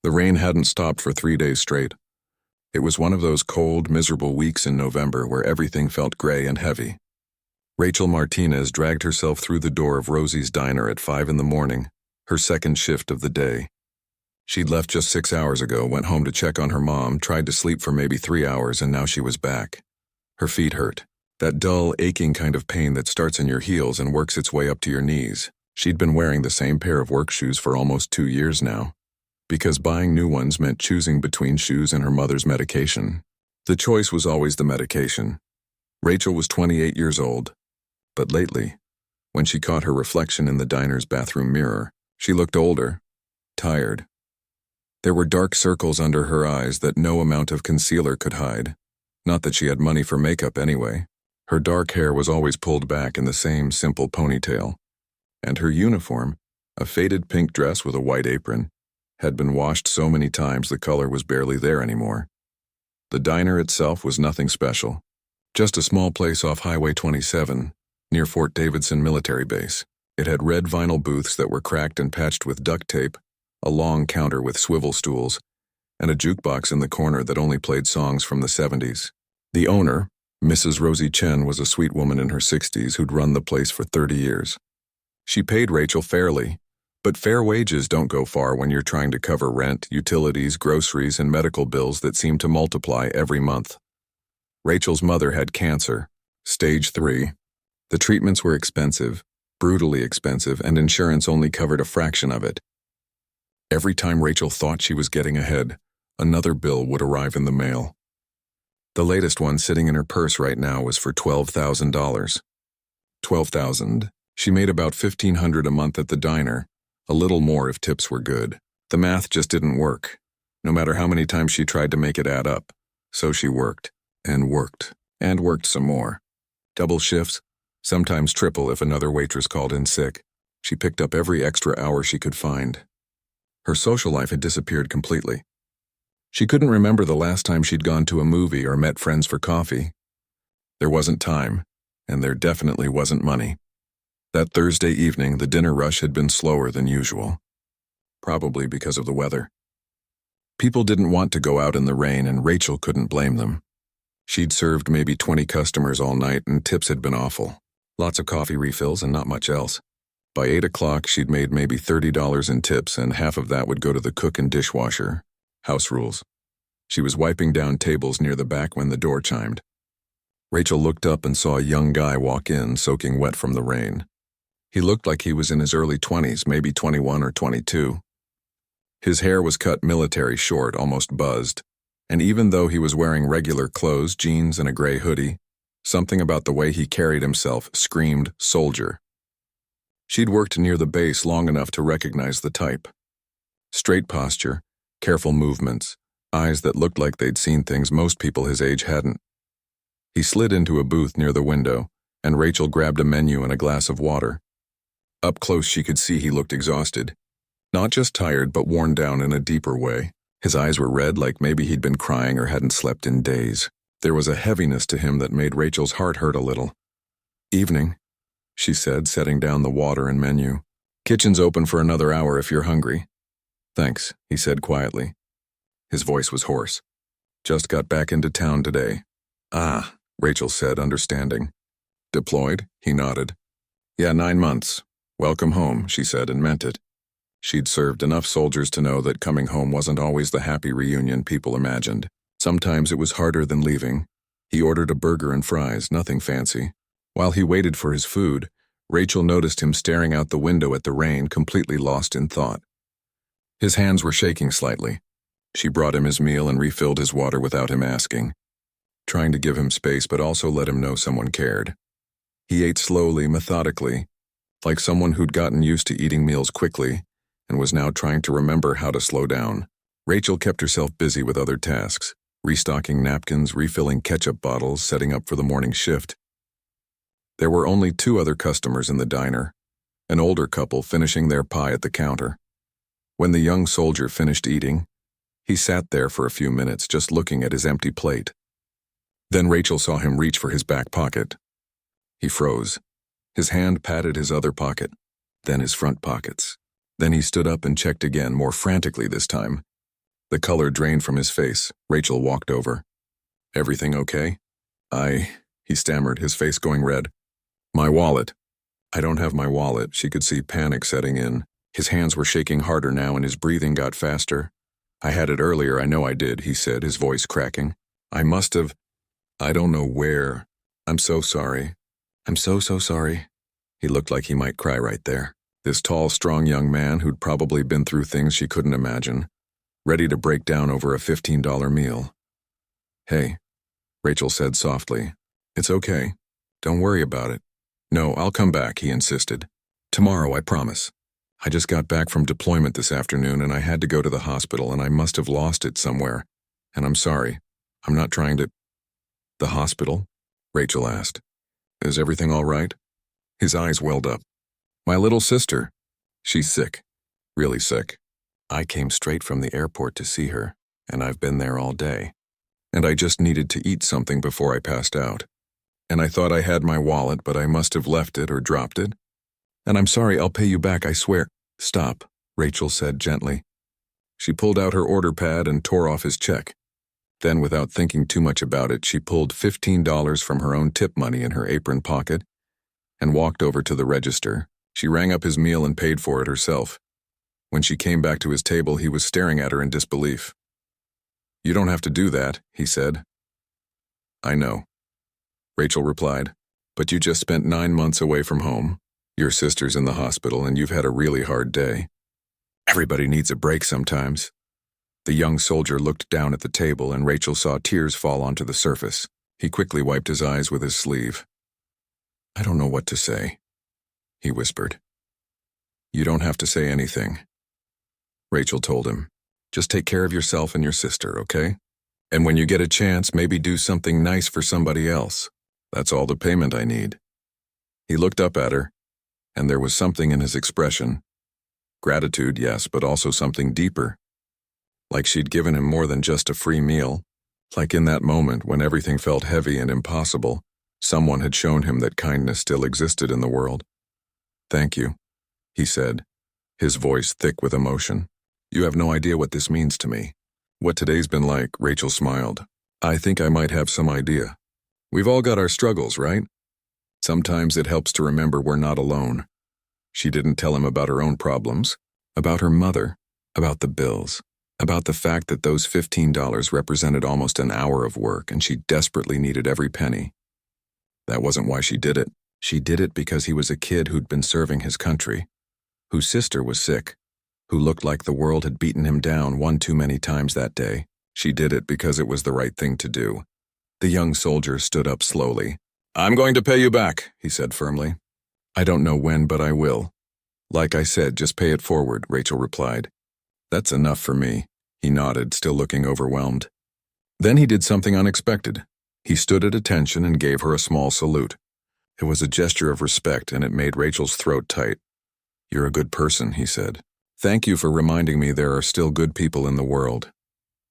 The rain hadn't stopped for 3 days straight. It was one of those cold, miserable weeks in November where everything felt gray and heavy. Rachel Martinez dragged herself through the door of Rosie's diner at 5 in the morning, her second shift of the day. She'd left just 6 hours ago, went home to check on her mom, tried to sleep for maybe 3 hours, and now she was back. Her feet hurt. That dull, aching kind of pain that starts in your heels and works its way up to your knees. She'd been wearing the same pair of work shoes for almost 2 years now, because buying new ones meant choosing between shoes and her mother's medication. The choice was always the medication. Rachel was 28 years old, but lately, when she caught her reflection in the diner's bathroom mirror, she looked older, tired. There were dark circles under her eyes that no amount of concealer could hide. Not that she had money for makeup anyway. Her dark hair was always pulled back in the same simple ponytail, and her uniform, a faded pink dress with a white apron, had been washed so many times the color was barely there anymore. The diner itself was nothing special, just a small place off Highway 27, near Fort Davidson Military Base. It had red vinyl booths that were cracked and patched with duct tape, a long counter with swivel stools, and a jukebox in the corner that only played songs from the 70s. The owner, Mrs. Rosie Chen, was a sweet woman in her 60s who'd run the place for 30 years. She paid Rachel fairly, but fair wages don't go far when you're trying to cover rent, utilities, groceries, and medical bills that seem to multiply every month. Rachel's mother had cancer, stage 3. The treatments were expensive, brutally expensive, and insurance only covered a fraction of it. Every time Rachel thought she was getting ahead, another bill would arrive in the mail. The latest one sitting in her purse right now was for $12,000. $12,000. She made about $1,500 a month at the diner, a little more if tips were good. The math just didn't work, no matter how many times she tried to make it add up. So she worked, and worked, and worked some more. Double shifts, sometimes triple if another waitress called in sick. She picked up every extra hour she could find. Her social life had disappeared completely. She couldn't remember the last time she'd gone to a movie or met friends for coffee. There wasn't time, and there definitely wasn't money. That Thursday evening, the dinner rush had been slower than usual, probably because of the weather. People didn't want to go out in the rain, and Rachel couldn't blame them. She'd served maybe 20 customers all night, and tips had been awful. Lots of coffee refills and not much else. By 8 o'clock, she'd made maybe $30 in tips, and half of that would go to the cook and dishwasher. House rules. She was wiping down tables near the back when the door chimed. Rachel looked up and saw a young guy walk in, soaking wet from the rain. He looked like he was in his early 20s, maybe 21 or 22. His hair was cut military short, almost buzzed, and even though he was wearing regular clothes, jeans, and a gray hoodie, something about the way he carried himself screamed soldier. She'd worked near the base long enough to recognize the type. Straight posture, careful movements, eyes that looked like they'd seen things most people his age hadn't. He slid into a booth near the window, and Rachel grabbed a menu and a glass of water. Up close she could see he looked exhausted. Not just tired, but worn down in a deeper way. His eyes were red, like maybe he'd been crying or hadn't slept in days. There was a heaviness to him that made Rachel's heart hurt a little. "Evening," she said, setting down the water and menu. "Kitchen's open for another hour if you're hungry." "Thanks," he said quietly. His voice was hoarse. "Just got back into town today." "Ah," Rachel said, understanding. "Deployed?" He nodded. "Yeah, 9 months. Welcome home," she said, and meant it. She'd served enough soldiers to know that coming home wasn't always the happy reunion people imagined. Sometimes it was harder than leaving. He ordered a burger and fries, nothing fancy. While he waited for his food, Rachel noticed him staring out the window at the rain, completely lost in thought. His hands were shaking slightly. She brought him his meal and refilled his water without him asking, trying to give him space but also let him know someone cared. He ate slowly, methodically, like someone who'd gotten used to eating meals quickly and was now trying to remember how to slow down. Rachel kept herself busy with other tasks, restocking napkins, refilling ketchup bottles, setting up for the morning shift. There were only 2 other customers in the diner, an older couple finishing their pie at the counter. When the young soldier finished eating, he sat there for a few minutes just looking at his empty plate. Then Rachel saw him reach for his back pocket. He froze. His hand patted his other pocket, then his front pockets. Then he stood up and checked again, more frantically this time. The color drained from his face. Rachel walked over. "Everything okay?" He stammered, his face going red. "My wallet." "I don't have my wallet." She could see panic setting in. His hands were shaking harder now and his breathing got faster. "I had it earlier, I know I did," he said, his voice cracking. "I must have. I don't know where. I'm so sorry. I'm so sorry." He looked like he might cry right there. This tall, strong young man who'd probably been through things she couldn't imagine, ready to break down over a $15 meal. "Hey," Rachel said softly. "It's okay. Don't worry about it." "No, I'll come back," he insisted. "Tomorrow, I promise. I just got back from deployment this afternoon and I had to go to the hospital and I must have lost it somewhere. And I'm sorry. I'm not trying to—" "The hospital?" Rachel asked. "Is everything all right?" His eyes welled up. "My little sister. She's sick. Really sick. I came straight from the airport to see her, and I've been there all day. And I just needed to eat something before I passed out. And I thought I had my wallet, but I must have left it or dropped it. And I'm sorry, I'll pay you back, I swear." "Stop," Rachel said gently. She pulled out her order pad and tore off his check. Then, without thinking too much about it, she pulled $15 from her own tip money in her apron pocket and walked over to the register. She rang up his meal and paid for it herself. When she came back to his table, he was staring at her in disbelief. "You don't have to do that," he said. "I know," Rachel replied, "but you just spent 9 months away from home. Your sister's in the hospital and you've had a really hard day. Everybody needs a break sometimes." The young soldier looked down at the table and Rachel saw tears fall onto the surface. He quickly wiped his eyes with his sleeve. "I don't know what to say," he whispered. "You don't have to say anything," Rachel told him. "Just take care of yourself and your sister, okay? And when you get a chance, maybe do something nice for somebody else. That's all the payment I need." He looked up at her, and there was something in his expression. Gratitude, yes, but also something deeper. Like she'd given him more than just a free meal. Like in that moment when everything felt heavy and impossible, someone had shown him that kindness still existed in the world. "Thank you," he said, his voice thick with emotion. "You have no idea what this means to me." "What today's been like," Rachel smiled. "I think I might have some idea. We've all got our struggles, right? Sometimes it helps to remember we're not alone." She didn't tell him about her own problems, about her mother, about the bills, about the fact that those $15 represented almost an hour of work and she desperately needed every penny. That wasn't why she did it. She did it because he was a kid who'd been serving his country, whose sister was sick, who looked like the world had beaten him down one too many times that day. She did it because it was the right thing to do. The young soldier stood up slowly. "I'm going to pay you back," he said firmly. "I don't know when, but I will." "Like I said, just pay it forward," Rachel replied. "That's enough for me," he nodded, still looking overwhelmed. Then he did something unexpected. He stood at attention and gave her a small salute. It was a gesture of respect, and it made Rachel's throat tight. "You're a good person," he said. "Thank you for reminding me there are still good people in the world."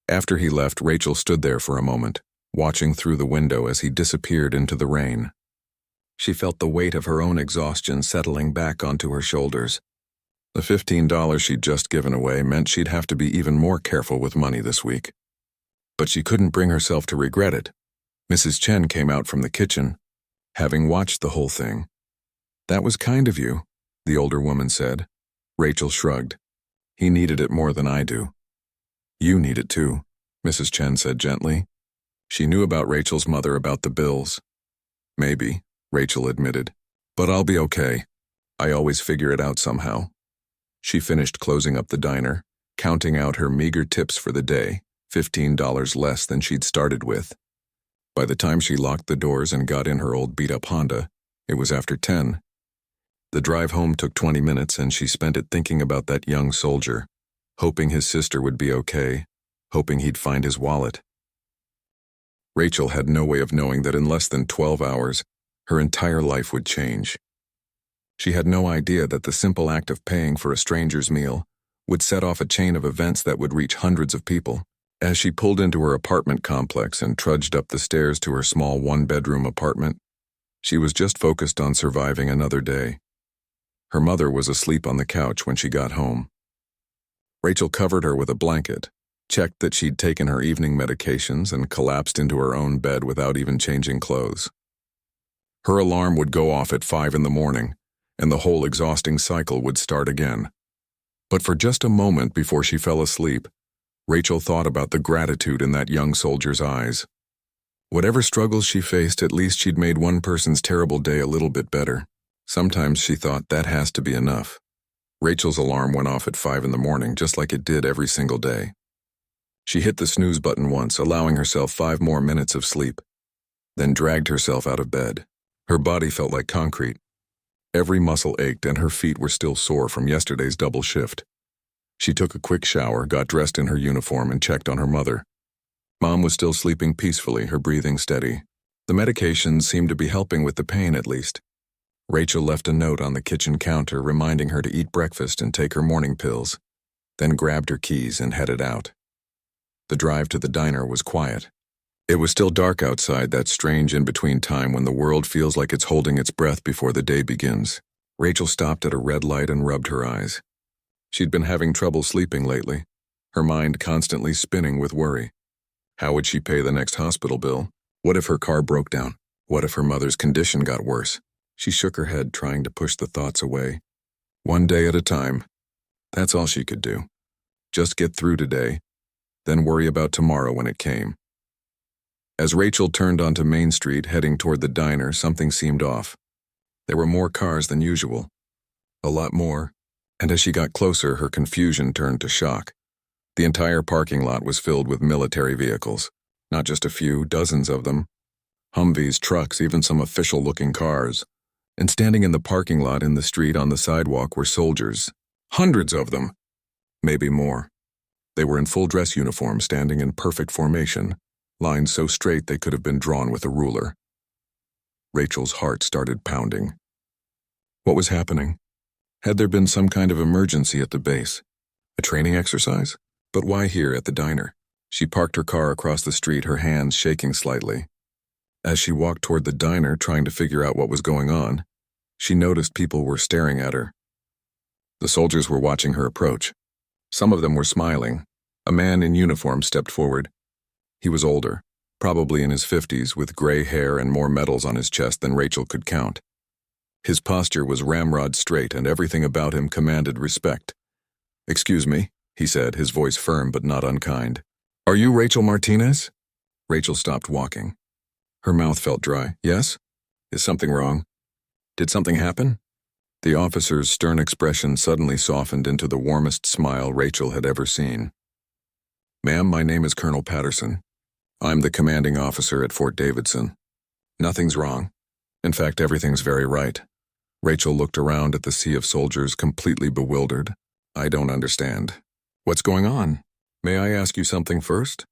After he left, Rachel stood there for a moment, watching through the window as he disappeared into the rain. She felt the weight of her own exhaustion settling back onto her shoulders. The $15 she'd just given away meant she'd have to be even more careful with money this week. But she couldn't bring herself to regret it. Mrs. Chen came out from the kitchen, having watched the whole thing. "That was kind of you," the older woman said. Rachel shrugged. "He needed it more than I do." "You need it too," Mrs. Chen said gently. She knew about Rachel's mother about the bills. "Maybe," Rachel admitted. "But I'll be okay. I always figure it out somehow." She finished closing up the diner, counting out her meager tips for the day, $15 less than she'd started with. By the time she locked the doors and got in her old beat-up Honda, it was after 10. The drive home took 20 minutes and she spent it thinking about that young soldier, hoping his sister would be okay, hoping he'd find his wallet. Rachel had no way of knowing that in less than 12 hours, her entire life would change. She had no idea that the simple act of paying for a stranger's meal would set off a chain of events that would reach hundreds of people. As she pulled into her apartment complex and trudged up the stairs to her small one-bedroom apartment, she was just focused on surviving another day. Her mother was asleep on the couch when she got home. Rachel covered her with a blanket, checked that she'd taken her evening medications, and collapsed into her own bed without even changing clothes. Her alarm would go off at 5 in the morning, and the whole exhausting cycle would start again. But for just a moment before she fell asleep, Rachel thought about the gratitude in that young soldier's eyes. Whatever struggles she faced, at least she'd made one person's terrible day a little bit better. Sometimes she thought that has to be enough. Rachel's alarm went off at 5 in the morning, just like it did every single day. She hit the snooze button once, allowing herself 5 more minutes of sleep, then dragged herself out of bed. Her body felt like concrete. Every muscle ached and her feet were still sore from yesterday's double shift. She took a quick shower, got dressed in her uniform, and checked on her mother. Mom was still sleeping peacefully, her breathing steady. The medications seemed to be helping with the pain, at least. Rachel left a note on the kitchen counter reminding her to eat breakfast and take her morning pills, then grabbed her keys and headed out. The drive to the diner was quiet. It was still dark outside, that strange in-between time when the world feels like it's holding its breath before the day begins. Rachel stopped at a red light and rubbed her eyes. She'd been having trouble sleeping lately, her mind constantly spinning with worry. How would she pay the next hospital bill? What if her car broke down? What if her mother's condition got worse? She shook her head, trying to push the thoughts away. One day at a time. That's all she could do. Just get through today, then worry about tomorrow when it came. As Rachel turned onto Main Street, heading toward the diner, something seemed off. There were more cars than usual. A lot more. And as she got closer, her confusion turned to shock. The entire parking lot was filled with military vehicles. Not just a few, dozens of them. Humvees, trucks, even some official-looking cars. And standing in the parking lot in the street on the sidewalk were soldiers. Hundreds of them. Maybe more. They were in full dress uniforms, standing in perfect formation. Lines so straight they could have been drawn with a ruler. Rachel's heart started pounding. What was happening? Had there been some kind of emergency at the base? A training exercise? But why here at the diner? She parked her car across the street, her hands shaking slightly. As she walked toward the diner, trying to figure out what was going on, she noticed people were staring at her. The soldiers were watching her approach. Some of them were smiling. A man in uniform stepped forward. He was older, probably in his 50s, with gray hair and more medals on his chest than Rachel could count. His posture was ramrod straight, and everything about him commanded respect. "Excuse me," he said, his voice firm but not unkind. "Are you Rachel Martinez?" Rachel stopped walking. Her mouth felt dry. "Yes? Is something wrong? Did something happen?" The officer's stern expression suddenly softened into the warmest smile Rachel had ever seen. "Ma'am, my name is Colonel Patterson. I'm the commanding officer at Fort Davidson. Nothing's wrong. In fact, everything's very right." Rachel looked around at the sea of soldiers, completely bewildered. "I don't understand. What's going on? May I ask you something first?"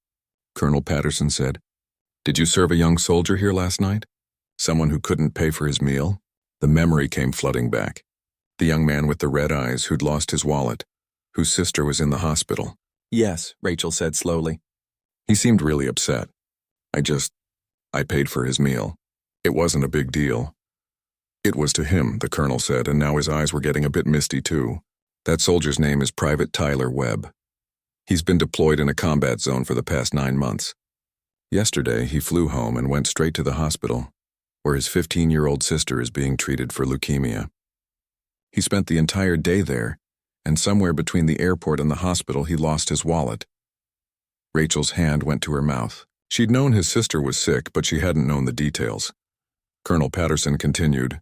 Colonel Patterson said. "Did you serve a young soldier here last night? Someone who couldn't pay for his meal?" The memory came flooding back. The young man with the red eyes who'd lost his wallet, whose sister was in the hospital. "Yes," Rachel said slowly. "He seemed really upset. I paid for his meal. It wasn't a big deal." "It was to him," the colonel said, and now his eyes were getting a bit misty too. "That soldier's name is Private Tyler Webb. He's been deployed in a combat zone for the past 9 months. Yesterday, he flew home and went straight to the hospital, where his 15-year-old sister is being treated for leukemia. He spent the entire day there, and somewhere between the airport and the hospital, he lost his wallet." Rachel's hand went to her mouth. She'd known his sister was sick, but she hadn't known the details. Colonel Patterson continued.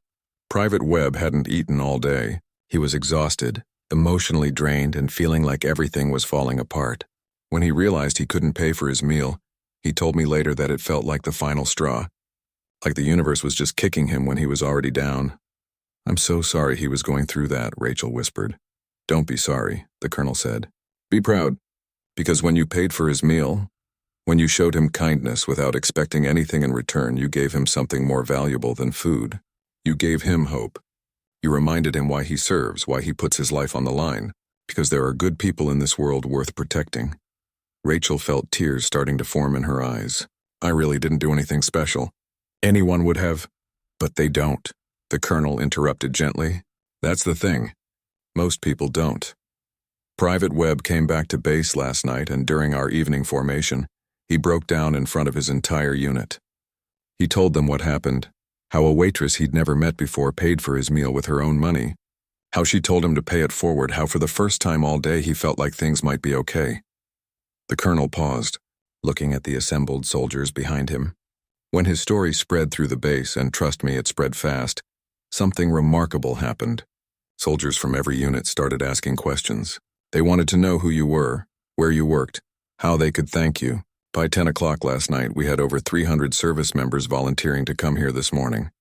Private Webb hadn't eaten all day. He was exhausted, emotionally drained, and feeling like everything was falling apart. When he realized he couldn't pay for his meal, he told me later that it felt like the final straw, like the universe was just kicking him when he was already down. "I'm so sorry he was going through that," Rachel whispered. "Don't be sorry," the colonel said. "Be proud, because when you paid for his meal, when you showed him kindness without expecting anything in return, you gave him something more valuable than food. You gave him hope. You reminded him why he serves, why he puts his life on the line, because there are good people in this world worth protecting." Rachel felt tears starting to form in her eyes. "I really didn't do anything special. Anyone would have, but they don't," the colonel interrupted gently. "That's the thing. Most people don't." Private Webb came back to base last night, and during our evening formation, he broke down in front of his entire unit. He told them what happened, how a waitress he'd never met before paid for his meal with her own money, how she told him to pay it forward, how for the first time all day he felt like things might be okay. The colonel paused, looking at the assembled soldiers behind him. When his story spread through the base, and trust me, it spread fast, something remarkable happened. Soldiers from every unit started asking questions. They wanted to know who you were, where you worked, how they could thank you. By 10 o'clock last night, we had over 300 service members volunteering to come here this morning.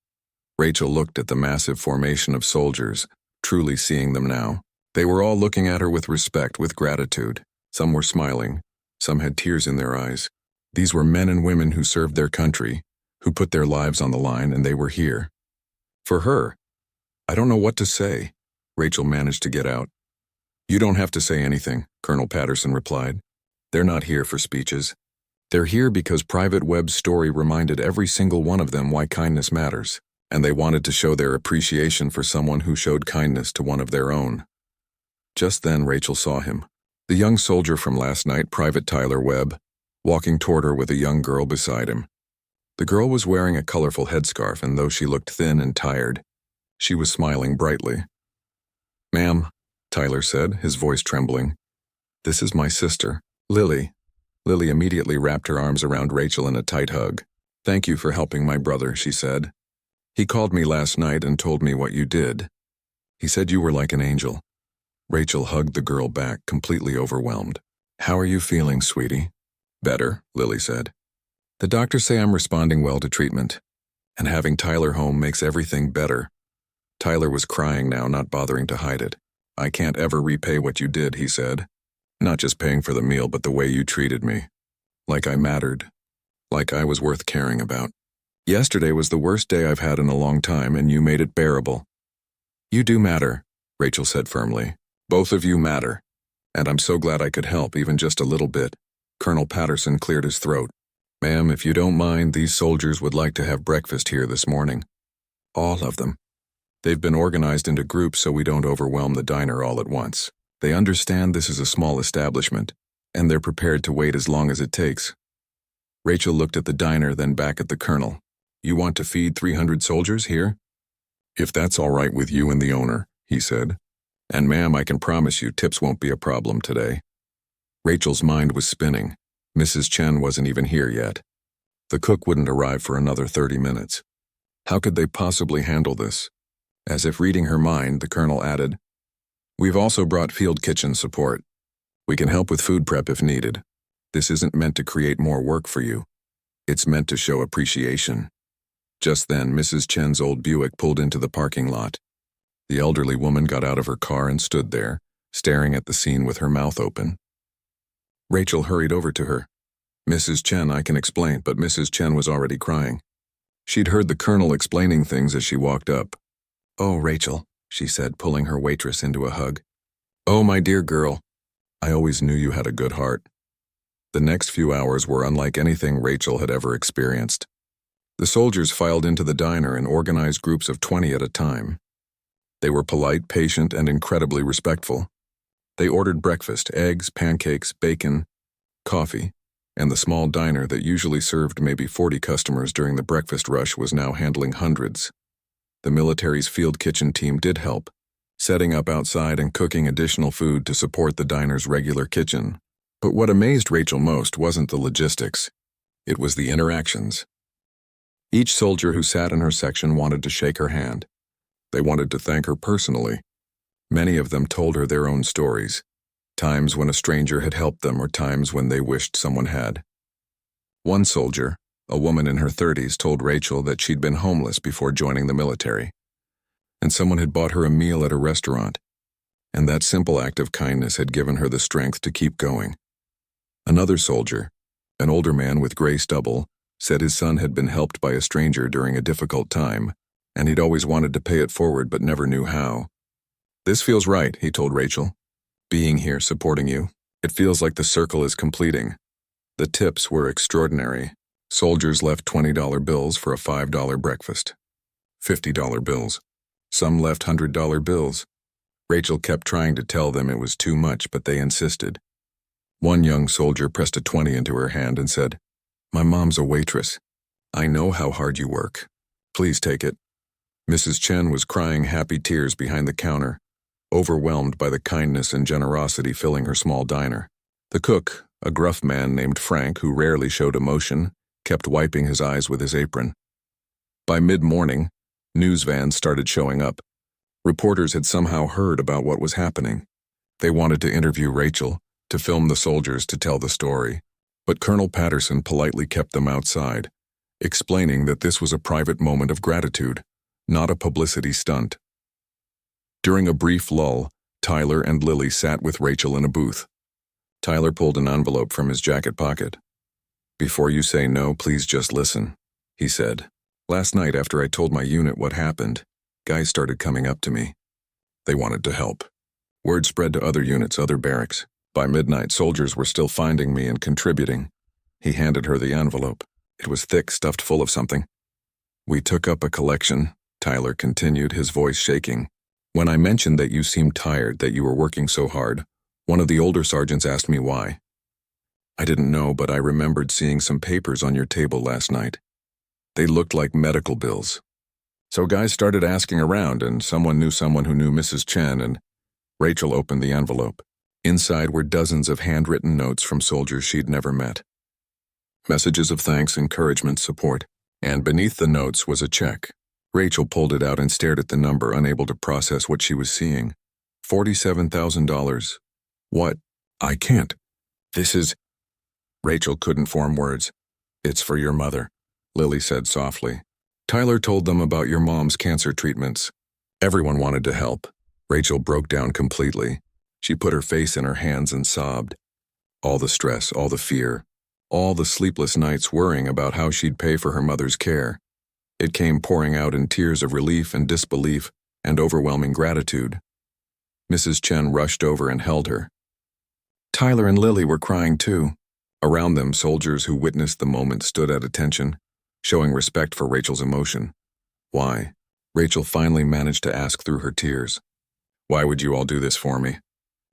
Rachel looked at the massive formation of soldiers, truly seeing them now. They were all looking at her with respect, with gratitude. Some were smiling. Some had tears in their eyes. These were men and women who served their country, who put their lives on the line, and they were here. For her, I don't know what to say, Rachel managed to get out. You don't have to say anything, Colonel Patterson replied. They're not here for speeches. They're here because Private Webb's story reminded every single one of them why kindness matters, and they wanted to show their appreciation for someone who showed kindness to one of their own. Just then Rachel saw him, the young soldier from last night, Private Tyler Webb, walking toward her with a young girl beside him. The girl was wearing a colorful headscarf, and though she looked thin and tired, she was smiling brightly. "Ma'am," Tyler said, his voice trembling, "this is my sister, Lily." Lily immediately wrapped her arms around Rachel in a tight hug. "Thank you for helping my brother," she said. "He called me last night and told me what you did. He said you were like an angel." Rachel hugged the girl back, completely overwhelmed. "How are you feeling, sweetie?" "Better," Lily said. "The doctors say I'm responding well to treatment, and having Tyler home makes everything better." Tyler was crying now, not bothering to hide it. "I can't ever repay what you did," he said. "Not just paying for the meal, but the way you treated me. Like I mattered. Like I was worth caring about. Yesterday was the worst day I've had in a long time, and you made it bearable." "You do matter," Rachel said firmly. "Both of you matter. And I'm so glad I could help, even just a little bit." Colonel Patterson cleared his throat. "Ma'am, if you don't mind, these soldiers would like to have breakfast here this morning. All of them. They've been organized into groups so we don't overwhelm the diner all at once. They understand this is a small establishment, and they're prepared to wait as long as it takes." Rachel looked at the diner, then back at the colonel. "You want to feed 300 soldiers here?" "If that's all right with you and the owner," he said. "And ma'am, I can promise you tips won't be a problem today." Rachel's mind was spinning. Mrs. Chen wasn't even here yet. The cook wouldn't arrive for another 30 minutes. How could they possibly handle this? As if reading her mind, the colonel added, "We've also brought field kitchen support. We can help with food prep if needed. This isn't meant to create more work for you. It's meant to show appreciation." Just then, Mrs. Chen's old Buick pulled into the parking lot. The elderly woman got out of her car and stood there, staring at the scene with her mouth open. Rachel hurried over to her. "Mrs. Chen, I can explain," but Mrs. Chen was already crying. She'd heard the colonel explaining things as she walked up. "Oh, Rachel," she said, pulling her waitress into a hug. "Oh, my dear girl. I always knew you had a good heart." The next few hours were unlike anything Rachel had ever experienced. The soldiers filed into the diner in organized groups of 20 at a time. They were polite, patient, and incredibly respectful. They ordered breakfast, eggs, pancakes, bacon, coffee, and the small diner that usually served maybe 40 customers during the breakfast rush was now handling hundreds. The military's field kitchen team did help, setting up outside and cooking additional food to support the diner's regular kitchen. But what amazed Rachel most wasn't the logistics. It was the interactions. Each soldier who sat in her section wanted to shake her hand. They wanted to thank her personally. Many of them told her their own stories, times when a stranger had helped them or times when they wished someone had. One soldier, a woman in her 30s, told Rachel that she'd been homeless before joining the military, and someone had bought her a meal at a restaurant, and that simple act of kindness had given her the strength to keep going. Another soldier, an older man with gray stubble, said his son had been helped by a stranger during a difficult time, and he'd always wanted to pay it forward but never knew how. "This feels right," he told Rachel. "Being here, supporting you, it feels like the circle is completing." The tips were extraordinary. Soldiers left $20 bills for a $5 breakfast. $50 bills. Some left $100 bills. Rachel kept trying to tell them it was too much, but they insisted. One young soldier pressed a 20 into her hand and said, "My mom's a waitress. I know how hard you work. Please take it." Mrs. Chen was crying happy tears behind the counter, overwhelmed by the kindness and generosity filling her small diner. The cook, a gruff man named Frank who rarely showed emotion, kept wiping his eyes with his apron. By mid-morning, news vans started showing up. Reporters had somehow heard about what was happening. They wanted to interview Rachel, to film the soldiers to tell the story. But Colonel Patterson politely kept them outside, explaining that this was a private moment of gratitude, not a publicity stunt. During a brief lull, Tyler and Lily sat with Rachel in a booth. Tyler pulled an envelope from his jacket pocket. "Before you say no, please just listen," he said. "Last night after I told my unit what happened, guys started coming up to me. They wanted to help. Word spread to other units, other barracks. By midnight, soldiers were still finding me and contributing." He handed her the envelope. It was thick, stuffed full of something. "We took up a collection," Tyler continued, his voice shaking. "When I mentioned that you seemed tired, that you were working so hard, one of the older sergeants asked me why. I didn't know, but I remembered seeing some papers on your table last night. They looked like medical bills. So guys started asking around, and someone knew someone who knew Mrs. Chen, and..." Rachel opened the envelope. Inside were dozens of handwritten notes from soldiers she'd never met. Messages of thanks, encouragement, support. And beneath the notes was a check. Rachel pulled it out and stared at the number, unable to process what she was seeing. $47,000. "What? I can't. This is..." Rachel couldn't form words. "It's for your mother," Lily said softly. "Tyler told them about your mom's cancer treatments. Everyone wanted to help." Rachel broke down completely. She put her face in her hands and sobbed. All the stress, all the fear, all the sleepless nights worrying about how she'd pay for her mother's care. It came pouring out in tears of relief and disbelief and overwhelming gratitude. Mrs. Chen rushed over and held her. Tyler and Lily were crying too. Around them, soldiers who witnessed the moment stood at attention, showing respect for Rachel's emotion. "Why?" Rachel finally managed to ask through her tears. "Why would you all do this for me?"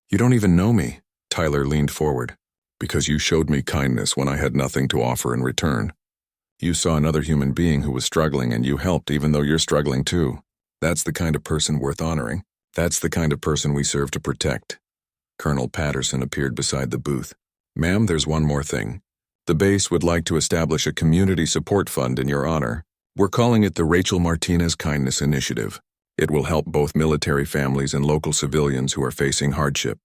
"You don't even know me." Tyler leaned forward. "Because you showed me kindness when I had nothing to offer in return. You saw another human being who was struggling and you helped even though you're struggling too. That's the kind of person worth honoring. That's the kind of person we serve to protect." Colonel Patterson appeared beside the booth. "Ma'am, there's one more thing. The base would like to establish a community support fund in your honor. We're calling it the Rachel Martinez Kindness Initiative. It will help both military families and local civilians who are facing hardship.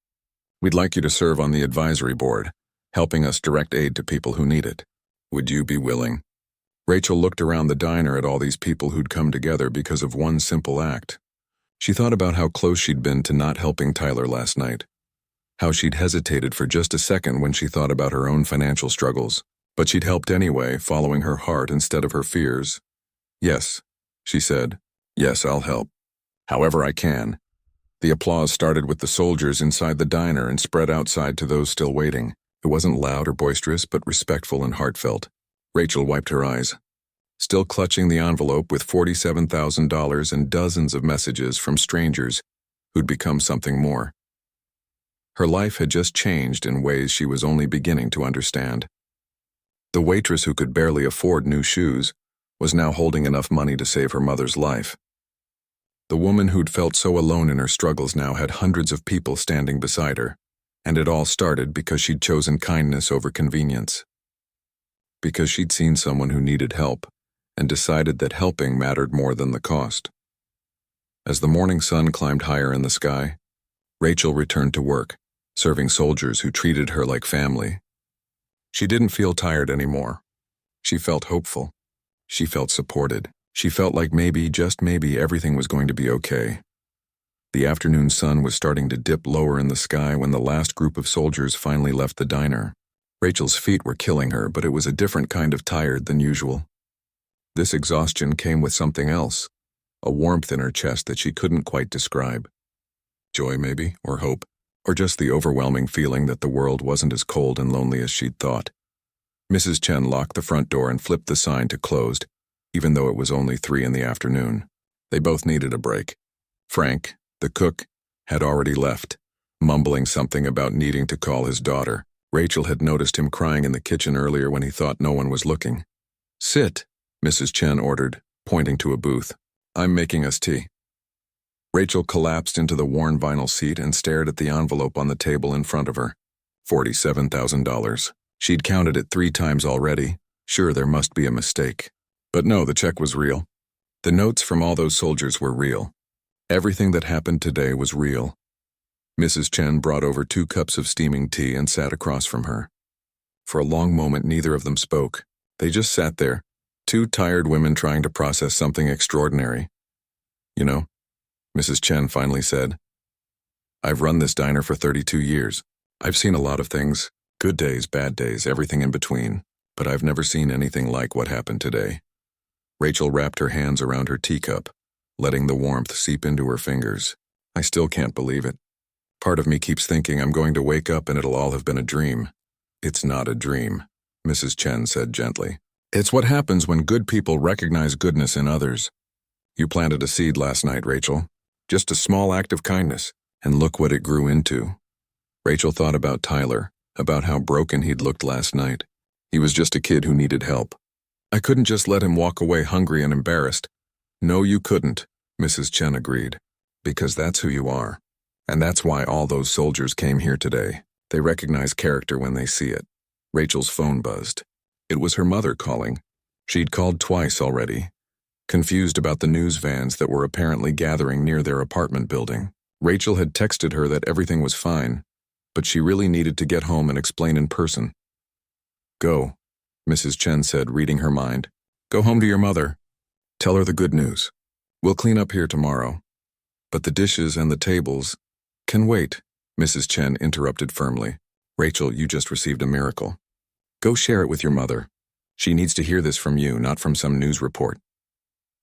We'd like you to serve on the advisory board, helping us direct aid to people who need it. Would you be willing?" Rachel looked around the diner at all these people who'd come together because of one simple act. She thought about how close she'd been to not helping Tyler last night, how she'd hesitated for just a second when she thought about her own financial struggles, but she'd helped anyway, following her heart instead of her fears. "Yes," she said. "Yes, I'll help. However I can." The applause started with the soldiers inside the diner and spread outside to those still waiting. It wasn't loud or boisterous, but respectful and heartfelt. Rachel wiped her eyes. Still clutching the envelope with $47,000 and dozens of messages from strangers who'd become something more. Her life had just changed in ways she was only beginning to understand. The waitress who could barely afford new shoes was now holding enough money to save her mother's life. The woman who'd felt so alone in her struggles now had hundreds of people standing beside her, and it all started because she'd chosen kindness over convenience. Because she'd seen someone who needed help and decided that helping mattered more than the cost. As the morning sun climbed higher in the sky, Rachel returned to work, serving soldiers who treated her like family. She didn't feel tired anymore. She felt hopeful. She felt supported. She felt like maybe, just maybe, everything was going to be okay. The afternoon sun was starting to dip lower in the sky when the last group of soldiers finally left the diner. Rachel's feet were killing her, but it was a different kind of tired than usual. This exhaustion came with something else, a warmth in her chest that she couldn't quite describe. Joy, maybe, or hope, or just the overwhelming feeling that the world wasn't as cold and lonely as she'd thought. Mrs. Chen locked the front door and flipped the sign to closed, even though it was only 3 in the afternoon. They both needed a break. Frank, the cook, had already left, mumbling something about needing to call his daughter. Rachel had noticed him crying in the kitchen earlier when he thought no one was looking. "Sit," Mrs. Chen ordered, pointing to a booth. "I'm making us tea." Rachel collapsed into the worn vinyl seat and stared at the envelope on the table in front of her. $47,000. She'd counted it 3 times already. Sure, there must be a mistake. But no, the check was real. The notes from all those soldiers were real. Everything that happened today was real. Mrs. Chen brought over 2 cups of steaming tea and sat across from her. For a long moment, neither of them spoke. They just sat there, 2 tired women trying to process something extraordinary. "You know," Mrs. Chen finally said, "I've run this diner for 32 years. I've seen a lot of things, good days, bad days, everything in between, but I've never seen anything like what happened today." Rachel wrapped her hands around her teacup, letting the warmth seep into her fingers. "I still can't believe it. Part of me keeps thinking I'm going to wake up and it'll all have been a dream." "It's not a dream," Mrs. Chen said gently. "It's what happens when good people recognize goodness in others. You planted a seed last night, Rachel. Just a small act of kindness, and look what it grew into." Rachel thought about Tyler, about how broken he'd looked last night. He was just a kid who needed help. "I couldn't just let him walk away hungry and embarrassed." "No, you couldn't," Mrs. Chen agreed. "Because that's who you are. And that's why all those soldiers came here today. They recognize character when they see it." Rachel's phone buzzed. It was her mother calling. She'd called twice already, confused about the news vans that were apparently gathering near their apartment building. Rachel had texted her that everything was fine, but she really needed to get home and explain in person. "Go," Mrs. Chen said, reading her mind. "Go home to your mother. Tell her the good news. We'll clean up here tomorrow. But the dishes and the tables can wait," Mrs. Chen interrupted firmly. "Rachel, you just received a miracle. Go share it with your mother. She needs to hear this from you, not from some news report."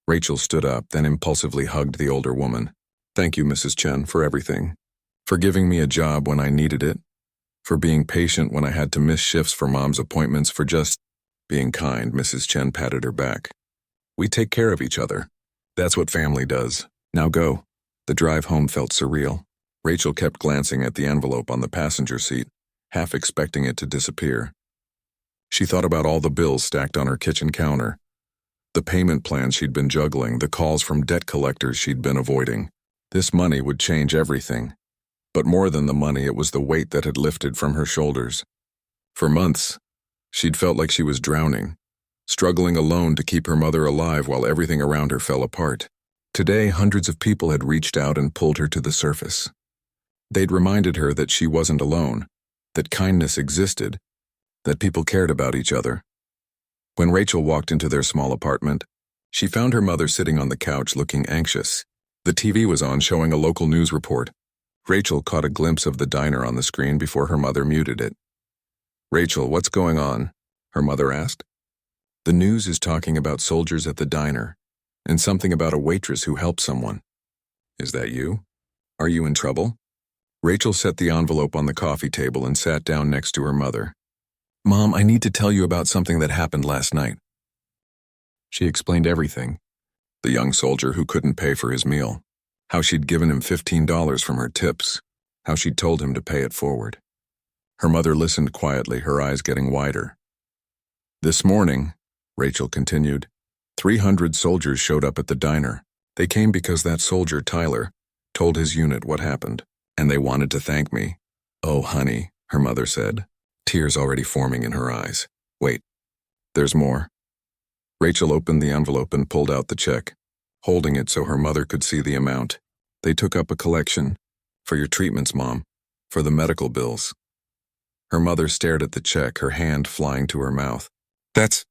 Rachel stood up, then impulsively hugged the older woman. "Thank you, Mrs. Chen, for everything. For giving me a job when I needed it. For being patient when I had to miss shifts for Mom's appointments, for just being kind." Mrs. Chen patted her back. "We take care of each other. That's what family does. Now go." The drive home felt surreal. Rachel kept glancing at the envelope on the passenger seat, half expecting it to disappear. She thought about all the bills stacked on her kitchen counter, the payment plans she'd been juggling, the calls from debt collectors she'd been avoiding. This money would change everything. But more than the money, it was the weight that had lifted from her shoulders. For months, she'd felt like she was drowning, struggling alone to keep her mother alive while everything around her fell apart. Today, hundreds of people had reached out and pulled her to the surface. They'd reminded her that she wasn't alone, that kindness existed, that people cared about each other. When Rachel walked into their small apartment, she found her mother sitting on the couch looking anxious. The TV was on, showing a local news report. Rachel caught a glimpse of the diner on the screen before her mother muted it. "Rachel, what's going on?" her mother asked. "The news is talking about soldiers at the diner, and something about a waitress who helped someone." "Is that you? Are you in trouble?" Rachel set the envelope on the coffee table and sat down next to her mother. "Mom, I need to tell you about something that happened last night." She explained everything. The young soldier who couldn't pay for his meal, how she'd given him $15 from her tips, how she'd told him to pay it forward. Her mother listened quietly, her eyes getting wider. "This morning," Rachel continued, 300 soldiers showed up at the diner. They came because that soldier, Tyler, told his unit what happened, and they wanted to thank me." "Oh, honey," her mother said, tears already forming in her eyes. "Wait, there's more." Rachel opened the envelope and pulled out the check, holding it so her mother could see the amount. "They took up a collection. For your treatments, Mom. For the medical bills." Her mother stared at the check, her hand flying to her mouth. That's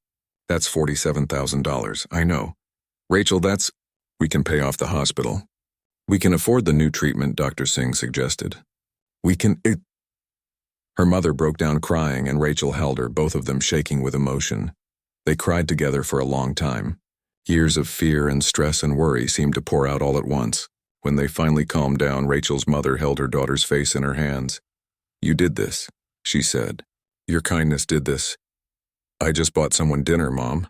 $47,000, I know. Rachel, we can pay off the hospital. We can afford the new treatment Dr. Singh suggested. Her mother broke down crying and Rachel held her, both of them shaking with emotion. They cried together for a long time. Years of fear and stress and worry seemed to pour out all at once. When they finally calmed down, Rachel's mother held her daughter's face in her hands. "You did this," she said. "Your kindness did this." "I just bought someone dinner, Mom."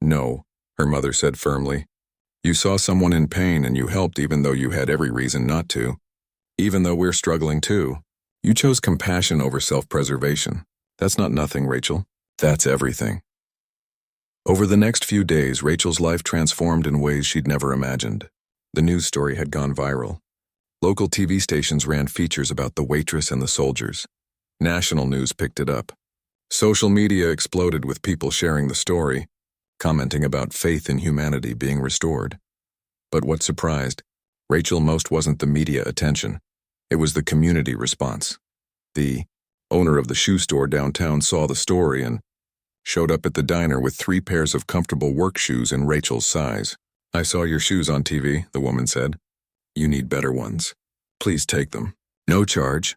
"No," her mother said firmly. "You saw someone in pain and you helped even though you had every reason not to. Even though we're struggling too. You chose compassion over self-preservation. That's not nothing, Rachel. That's everything. Over the next few days, Rachel's life transformed in ways she'd never imagined. The news story had gone viral. Local TV stations ran features about the waitress and the soldiers. National news picked it up. Social media exploded with people sharing the story, commenting about faith in humanity being restored. But what surprised Rachel most wasn't the media attention. It was the community response. The owner of the shoe store downtown saw the story and showed up at the diner with 3 pairs of comfortable work shoes in Rachel's size. "I saw your shoes on TV," the woman said. "You need better ones. Please take them. No charge."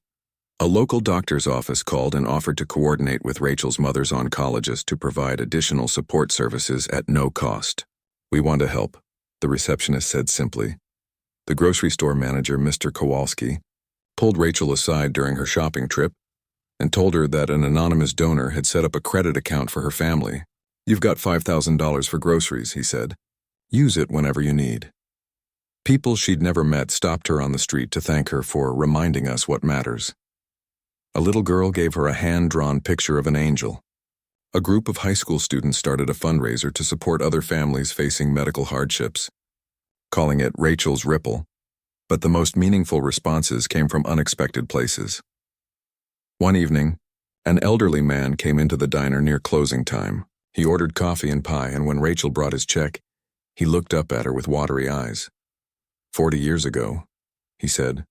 A local doctor's office called and offered to coordinate with Rachel's mother's oncologist to provide additional support services at no cost. "We want to help," the receptionist said simply. The grocery store manager, Mr. Kowalski, pulled Rachel aside during her shopping trip and told her that an anonymous donor had set up a credit account for her family. "You've got $5,000 for groceries," he said. "Use it whenever you need." People she'd never met stopped her on the street to thank her for reminding us what matters. A little girl gave her a hand-drawn picture of an angel. A group of high school students started a fundraiser to support other families facing medical hardships, calling it Rachel's Ripple. But the most meaningful responses came from unexpected places. One evening, an elderly man came into the diner near closing time. He ordered coffee and pie, and when Rachel brought his check, he looked up at her with watery eyes. 40 years ago," he said,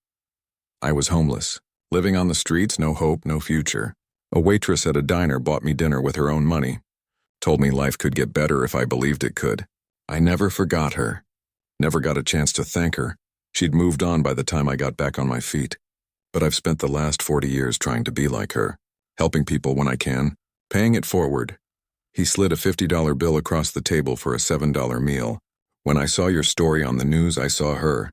"I was homeless, living on the streets, no hope, no future. A waitress at a diner bought me dinner with her own money, told me life could get better if I believed it could. I never forgot her, never got a chance to thank her. She'd moved on by the time I got back on my feet. But I've spent the last 40 years trying to be like her, helping people when I can, paying it forward." He slid a $50 bill across the table for a $7 meal. "When I saw your story on the news, I saw her.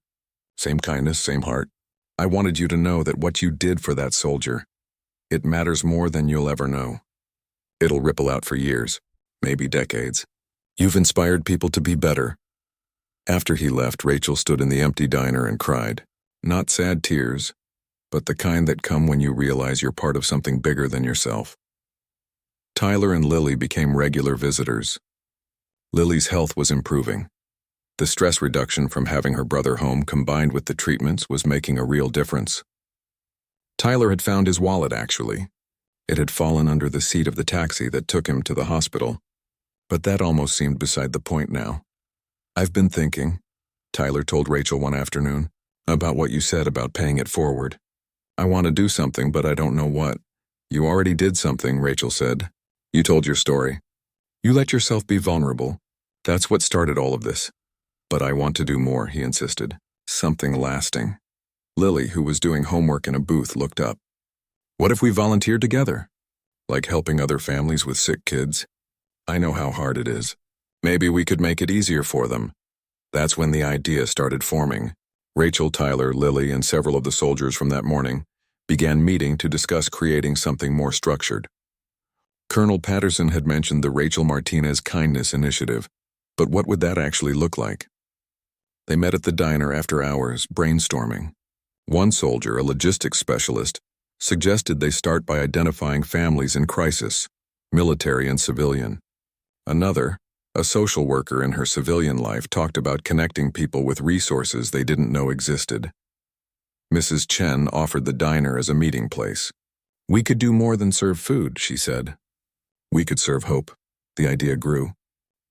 Same kindness, same heart. I wanted you to know that what you did for that soldier, it matters more than you'll ever know. It'll ripple out for years, maybe decades. You've inspired people to be better." After he left, Rachel stood in the empty diner and cried. Not sad tears, but the kind that come when you realize you're part of something bigger than yourself. Tyler and Lily became regular visitors. Lily's health was improving. The stress reduction from having her brother home combined with the treatments was making a real difference. Tyler had found his wallet, actually. It had fallen under the seat of the taxi that took him to the hospital. But that almost seemed beside the point now. "I've been thinking," Tyler told Rachel one afternoon, "about what you said about paying it forward. I want to do something, but I don't know what." "You already did something," Rachel said. "You told your story. You let yourself be vulnerable. That's what started all of this." "But I want to do more," he insisted. "Something lasting." Lily, who was doing homework in a booth, looked up. "What if we volunteered together? Like helping other families with sick kids? I know how hard it is. Maybe we could make it easier for them." That's when the idea started forming. Rachel, Tyler, Lily, and several of the soldiers from that morning began meeting to discuss creating something more structured. Colonel Patterson had mentioned the Rachel Martinez Kindness Initiative, but what would that actually look like? They met at the diner after hours, brainstorming. One soldier, a logistics specialist, suggested they start by identifying families in crisis, military and civilian. Another, a social worker in her civilian life, talked about connecting people with resources they didn't know existed. Mrs. Chen offered the diner as a meeting place. "We could do more than serve food," she said. "We could serve hope." The idea grew.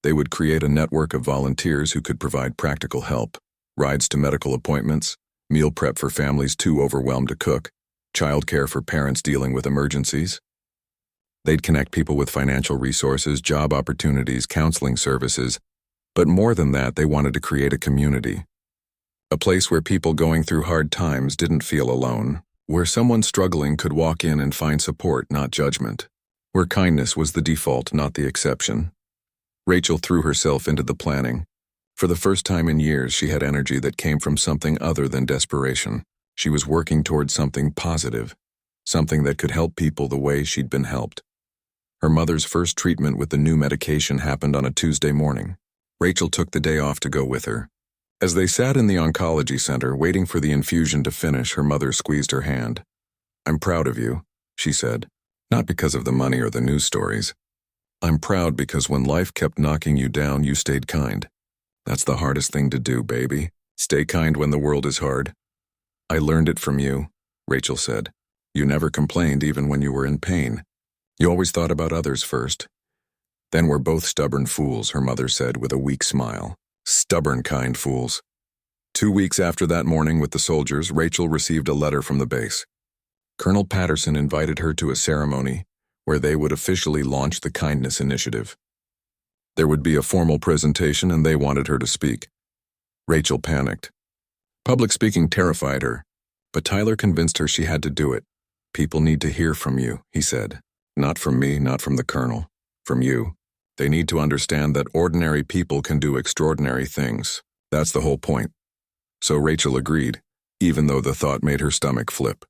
They would create a network of volunteers who could provide practical help, rides to medical appointments, meal prep for families too overwhelmed to cook, childcare for parents dealing with emergencies. They'd connect people with financial resources, job opportunities, counseling services, but more than that, they wanted to create a community. A place where people going through hard times didn't feel alone, where someone struggling could walk in and find support, not judgment, where kindness was the default, not the exception. Rachel threw herself into the planning. For the first time in years, she had energy that came from something other than desperation. She was working towards something positive, something that could help people the way she'd been helped. Her mother's first treatment with the new medication happened on a Tuesday morning. Rachel took the day off to go with her. As they sat in the oncology center waiting for the infusion to finish, her mother squeezed her hand. "I'm proud of you," she said, "not because of the money or the news stories. I'm proud because when life kept knocking you down, you stayed kind. That's the hardest thing to do, baby. Stay kind when the world is hard." "I learned it from you," Rachel said. "You never complained even when you were in pain. You always thought about others first." "Then we're both stubborn fools," her mother said with a weak smile. "Stubborn kind fools." 2 weeks after that morning with the soldiers, Rachel received a letter from the base. Colonel Patterson invited her to a ceremony where they would officially launch the Kindness Initiative. There would be a formal presentation and they wanted her to speak. Rachel panicked. Public speaking terrified her, but Tyler convinced her she had to do it. "People need to hear from you," he said. "Not from me, not from the colonel. From you. They need to understand that ordinary people can do extraordinary things. That's the whole point." So Rachel agreed, even though the thought made her stomach flip.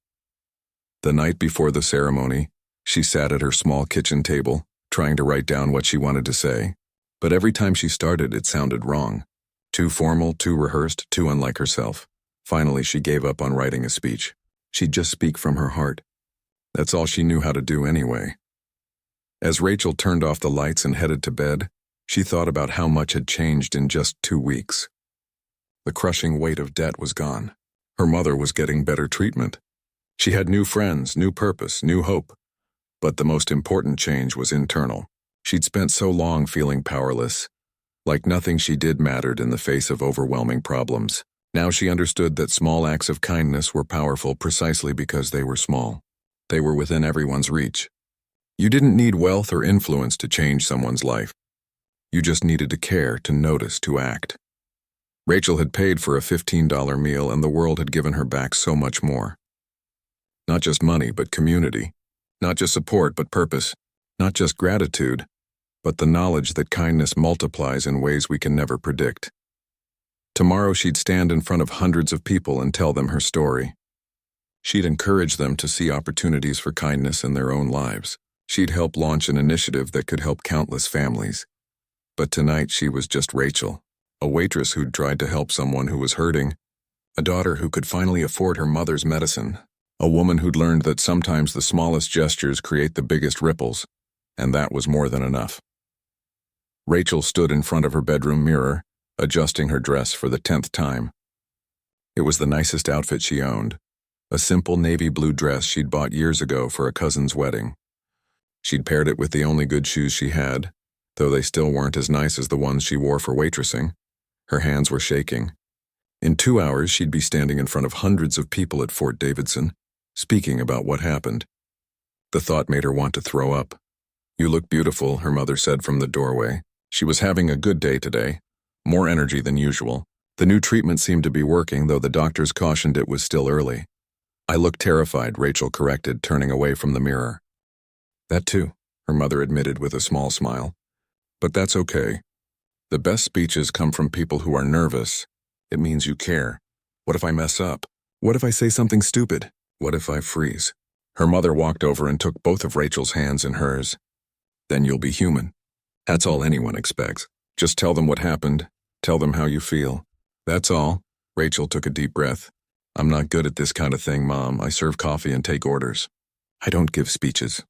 The night before the ceremony, she sat at her small kitchen table, trying to write down what she wanted to say. But every time she started, it sounded wrong. Too formal, too rehearsed, too unlike herself. Finally, she gave up on writing a speech. She'd just speak from her heart. That's all she knew how to do anyway. As Rachel turned off the lights and headed to bed, she thought about how much had changed in just 2 weeks. The crushing weight of debt was gone. Her mother was getting better treatment. She had new friends, new purpose, new hope. But the most important change was internal. She'd spent so long feeling powerless, like nothing she did mattered in the face of overwhelming problems. Now she understood that small acts of kindness were powerful precisely because they were small. They were within everyone's reach. You didn't need wealth or influence to change someone's life. You just needed to care, to notice, to act. Rachel had paid for a $15 meal and the world had given her back so much more. Not just money, but community. Not just support, but purpose. Not just gratitude, but the knowledge that kindness multiplies in ways we can never predict. Tomorrow she'd stand in front of hundreds of people and tell them her story. She'd encourage them to see opportunities for kindness in their own lives. She'd help launch an initiative that could help countless families. But tonight she was just Rachel, a waitress who'd tried to help someone who was hurting, a daughter who could finally afford her mother's medicine, a woman who'd learned that sometimes the smallest gestures create the biggest ripples, and that was more than enough. Rachel stood in front of her bedroom mirror, adjusting her dress for the 10th time. It was the nicest outfit she owned, a simple navy blue dress she'd bought years ago for a cousin's wedding. She'd paired it with the only good shoes she had, though they still weren't as nice as the ones she wore for waitressing. Her hands were shaking. In 2 hours, she'd be standing in front of hundreds of people at Fort Davidson, speaking about what happened. The thought made her want to throw up. "You look beautiful," her mother said from the doorway. She was having a good day today, more energy than usual. The new treatment seemed to be working, though the doctors cautioned it was still early. "I look terrified," Rachel corrected, turning away from the mirror. "That too," her mother admitted with a small smile. "But that's okay. The best speeches come from people who are nervous. It means you care. What if I mess up? What if I say something stupid? What if I freeze?" Her mother walked over and took both of Rachel's hands in hers. "Then you'll be human. That's all anyone expects. Just tell them what happened. Tell them how you feel. That's all." Rachel took a deep breath. "I'm not good at this kind of thing, Mom. I serve coffee and take orders. I don't give speeches."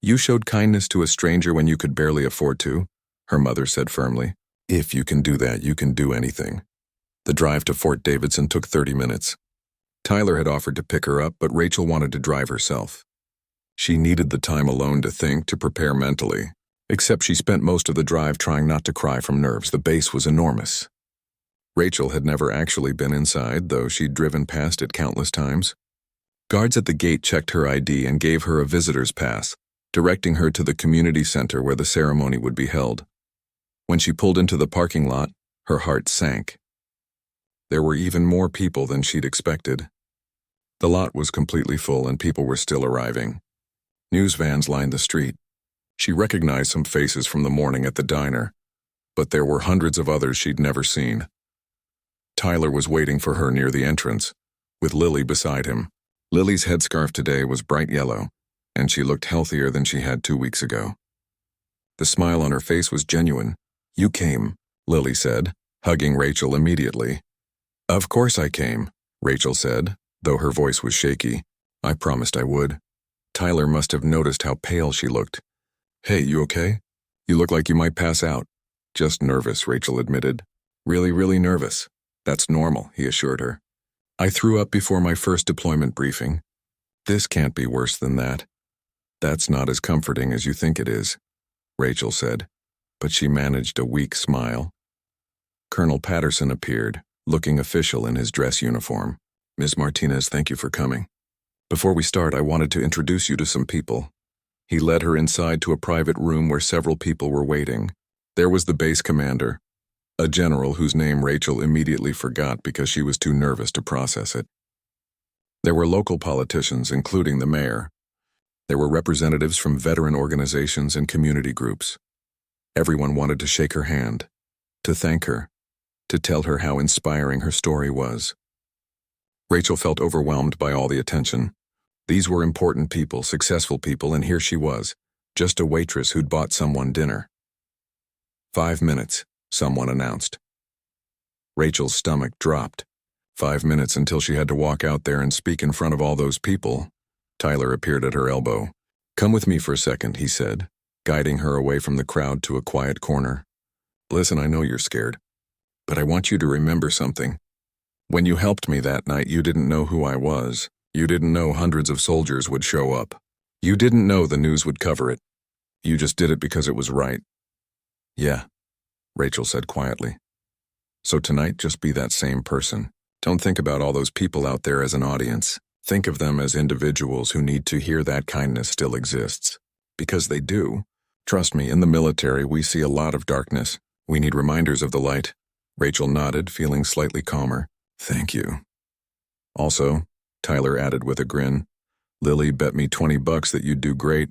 "You showed kindness to a stranger when you could barely afford to," her mother said firmly. "If you can do that, you can do anything." The drive to Fort Davidson took 30 minutes. Tyler had offered to pick her up, but Rachel wanted to drive herself. She needed the time alone to think, to prepare mentally. Except she spent most of the drive trying not to cry from nerves. The base was enormous. Rachel had never actually been inside, though she'd driven past it countless times. Guards at the gate checked her ID and gave her a visitor's pass, directing her to the community center where the ceremony would be held. When she pulled into the parking lot, her heart sank. There were even more people than she'd expected. The lot was completely full and people were still arriving. News vans lined the street. She recognized some faces from the morning at the diner, but there were hundreds of others she'd never seen. Tyler was waiting for her near the entrance, with Lily beside him. Lily's headscarf today was bright yellow, and she looked healthier than she had 2 weeks ago. The smile on her face was genuine. "You came," Lily said, hugging Rachel immediately. Of course I came, Rachel said, though her voice was shaky. I promised I would. Tyler must have noticed how pale she looked. Hey, you okay? You look like you might pass out. Just nervous, Rachel admitted. Really, really nervous. That's normal, he assured her. I threw up before my first deployment briefing. This can't be worse than that. That's not as comforting as you think it is, Rachel said, but she managed a weak smile. Colonel Patterson appeared, looking official in his dress uniform. Ms. Martinez, thank you for coming. Before we start, I wanted to introduce you to some people. He led her inside to a private room where several people were waiting. There was the base commander, a general whose name Rachel immediately forgot because she was too nervous to process it. There were local politicians, including the mayor. There were representatives from veteran organizations and community groups. Everyone wanted to shake her hand, to thank her, to tell her how inspiring her story was. Rachel felt overwhelmed by all the attention. These were important people, successful people, and here she was, just a waitress who'd bought someone dinner. 5 minutes, someone announced. Rachel's stomach dropped. 5 minutes until she had to walk out there and speak in front of all those people. Tyler appeared at her elbow. Come with me for a second, he said, guiding her away from the crowd to a quiet corner. Listen, I know you're scared, but I want you to remember something. When you helped me that night, you didn't know who I was. You didn't know hundreds of soldiers would show up. You didn't know the news would cover it. You just did it because it was right. Yeah, Rachel said quietly. So tonight, just be that same person. Don't think about all those people out there as an audience. Think of them as individuals who need to hear that kindness still exists. Because they do. Trust me, in the military, we see a lot of darkness. We need reminders of the light. Rachel nodded, feeling slightly calmer. Thank you. Also, Tyler added with a grin, Lily bet me $20 that you'd do great.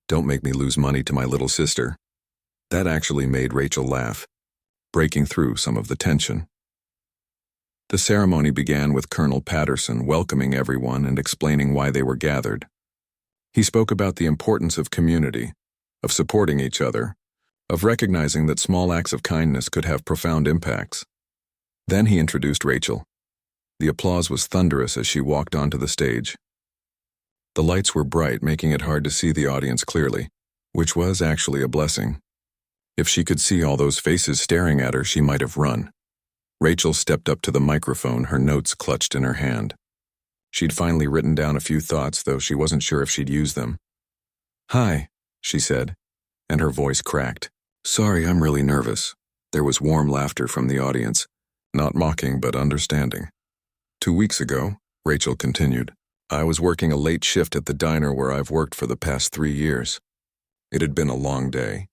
Don't make me lose money to my little sister. That actually made Rachel laugh, breaking through some of the tension. The ceremony began with Colonel Patterson welcoming everyone and explaining why they were gathered. He spoke about the importance of community, of supporting each other, of recognizing that small acts of kindness could have profound impacts. Then he introduced Rachel. The applause was thunderous as she walked onto the stage. The lights were bright, making it hard to see the audience clearly, which was actually a blessing. If she could see all those faces staring at her, she might have run. Rachel stepped up to the microphone, her notes clutched in her hand. She'd finally written down a few thoughts, though she wasn't sure if she'd use them. Hi, she said, and her voice cracked. Sorry, I'm really nervous. There was warm laughter from the audience, not mocking but understanding. 2 weeks ago, Rachel continued, I was working a late shift at the diner where I've worked for the past 3 years. It had been a long day.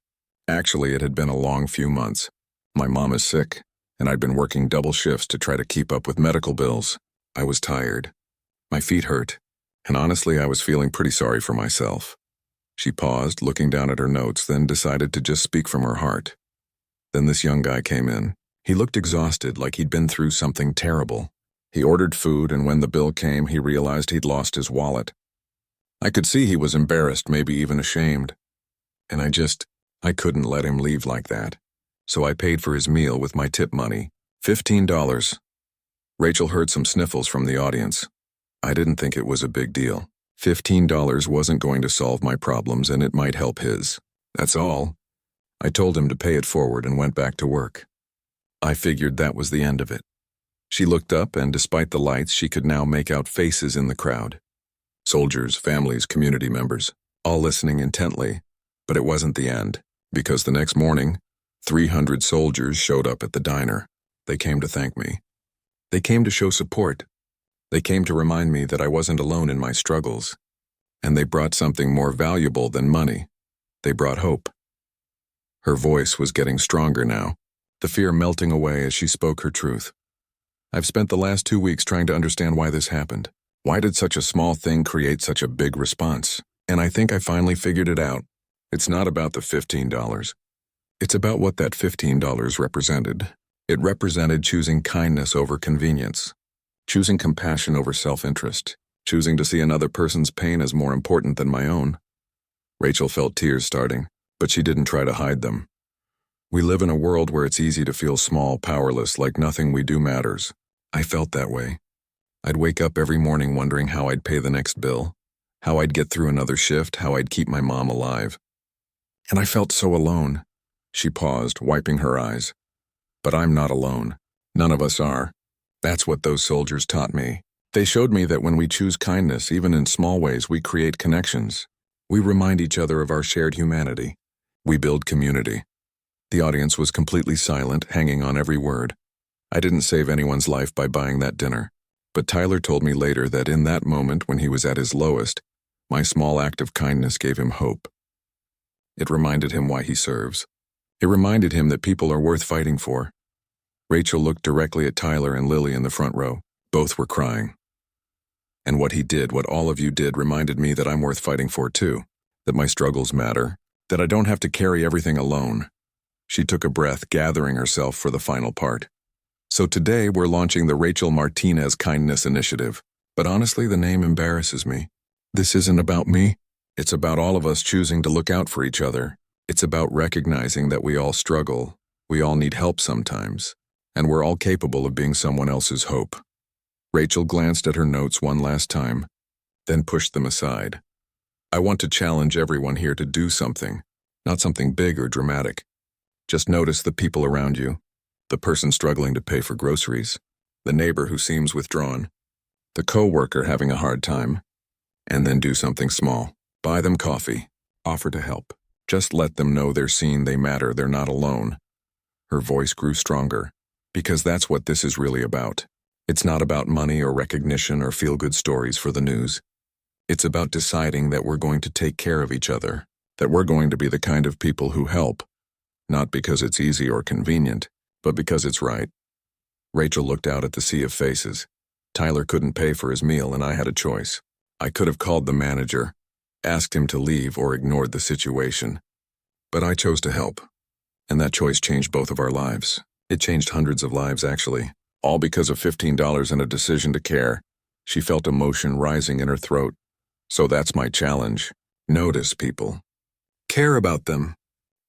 Actually, it had been a long few months. My mom is sick, and I'd been working double shifts to try to keep up with medical bills. I was tired. My feet hurt, and honestly, I was feeling pretty sorry for myself. She paused, looking down at her notes, then decided to just speak from her heart. Then this young guy came in. He looked exhausted, like he'd been through something terrible. He ordered food, and when the bill came, he realized he'd lost his wallet. I could see he was embarrassed, maybe even ashamed. And I couldn't let him leave like that. So I paid for his meal with my tip money, $15. Rachel heard some sniffles from the audience. I didn't think it was a big deal. $15 wasn't going to solve my problems, and it might help his. That's all. I told him to pay it forward and went back to work. I figured that was the end of it. She looked up, and despite the lights, she could now make out faces in the crowd. Soldiers, families, community members, all listening intently. But it wasn't the end, because the next morning, 300 soldiers showed up at the diner. They came to thank me. They came to show support. They came to remind me that I wasn't alone in my struggles. And they brought something more valuable than money. They brought hope. Her voice was getting stronger now, the fear melting away as she spoke her truth. I've spent the last 2 weeks trying to understand why this happened. Why did such a small thing create such a big response? And I think I finally figured it out. It's not about the $15. It's about what that $15 represented. It represented choosing kindness over convenience, choosing compassion over self-interest, choosing to see another person's pain as more important than my own. Rachel felt tears starting, but she didn't try to hide them. We live in a world where it's easy to feel small, powerless, like nothing we do matters. I felt that way. I'd wake up every morning wondering how I'd pay the next bill, how I'd get through another shift, how I'd keep my mom alive. And I felt so alone. She paused, wiping her eyes. But I'm not alone. None of us are. That's what those soldiers taught me. They showed me that when we choose kindness, even in small ways, we create connections. We remind each other of our shared humanity. We build community. The audience was completely silent, hanging on every word. I didn't save anyone's life by buying that dinner. But Tyler told me later that in that moment when he was at his lowest, my small act of kindness gave him hope. It reminded him why he serves. It reminded him that people are worth fighting for. Rachel looked directly at Tyler and Lily in the front row. Both were crying. And what he did, what all of you did, reminded me that I'm worth fighting for too, that my struggles matter, that I don't have to carry everything alone. She took a breath, gathering herself for the final part. So today we're launching the Rachel Martinez Kindness Initiative. But honestly, the name embarrasses me. This isn't about me. It's about all of us choosing to look out for each other. It's about recognizing that we all struggle, we all need help sometimes, and we're all capable of being someone else's hope. Rachel glanced at her notes one last time, then pushed them aside. I want to challenge everyone here to do something, not something big or dramatic. Just notice the people around you, the person struggling to pay for groceries, the neighbor who seems withdrawn, the co-worker having a hard time, and then do something small. Buy them coffee, offer to help. Just let them know they're seen, they matter, they're not alone. Her voice grew stronger, because that's what this is really about. It's not about money or recognition or feel-good stories for the news. It's about deciding that we're going to take care of each other, that we're going to be the kind of people who help, not because it's easy or convenient, but because it's right. Rachel looked out at the sea of faces. Tyler couldn't pay for his meal and I had a choice. I could have called the manager, asked him to leave, or ignored the situation. But I chose to help. And that choice changed both of our lives. It changed hundreds of lives, actually. All because of $15 and a decision to care. She felt emotion rising in her throat. So that's my challenge. Notice people. Care about them.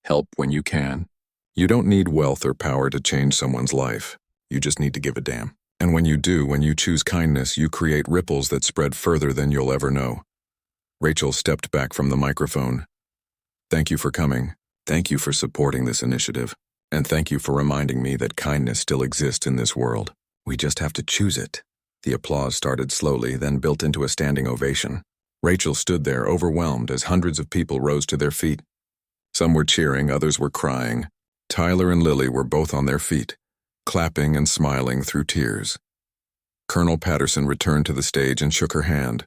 Help when you can. You don't need wealth or power to change someone's life. You just need to give a damn. And when you do, when you choose kindness, you create ripples that spread further than you'll ever know. Rachel stepped back from the microphone. Thank you for coming. Thank you for supporting this initiative. And thank you for reminding me that kindness still exists in this world. We just have to choose it. The applause started slowly, then built into a standing ovation. Rachel stood there, overwhelmed, as hundreds of people rose to their feet. Some were cheering, others were crying. Tyler and Lily were both on their feet, clapping and smiling through tears. Colonel Patterson returned to the stage and shook her hand.